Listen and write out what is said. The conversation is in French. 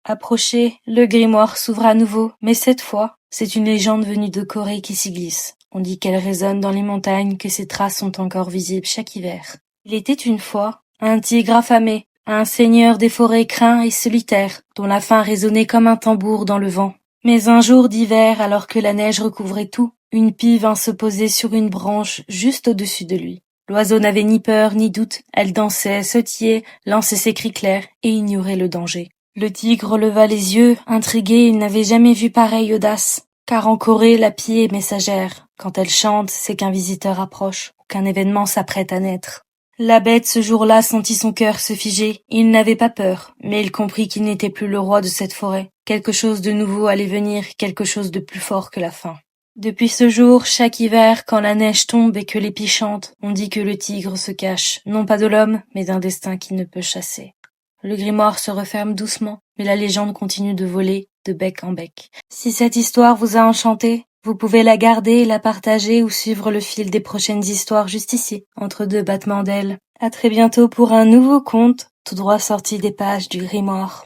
Approché, le grimoire s'ouvre à nouveau, mais cette fois, c'est une légende venue de Corée qui s'y glisse. On dit qu'elle résonne dans les montagnes, que ses traces sont encore visibles chaque hiver. Il était une fois un tigre affamé, un seigneur des forêts craint et solitaire, dont la faim résonnait comme un tambour dans le vent. Mais un jour d'hiver, alors que la neige recouvrait tout, une pie vint se poser sur une branche juste au-dessus de lui. L'oiseau n'avait ni peur ni doute, elle dansait, sautillait, lançait ses cris clairs et ignorait le danger. Le tigre leva les yeux, intrigué, il n'avait jamais vu pareille audace. Car en Corée, la pie est messagère. Quand elle chante, c'est qu'un visiteur approche, ou qu'un événement s'apprête à naître. La bête ce jour-là sentit son cœur se figer. Il n'avait pas peur, mais il comprit qu'il n'était plus le roi de cette forêt. Quelque chose de nouveau allait venir, quelque chose de plus fort que la faim. Depuis ce jour, chaque hiver, quand la neige tombe et que les pies chantent, on dit que le tigre se cache, non pas de l'homme, mais d'un destin qui ne peut chasser. Le grimoire se referme doucement, mais la légende continue de voler de bec en bec. Si cette histoire vous a enchanté, vous pouvez la garder et la partager ou suivre le fil des prochaines histoires juste ici, entre deux battements d'ailes. À très bientôt pour un nouveau conte, tout droit sorti des pages du grimoire.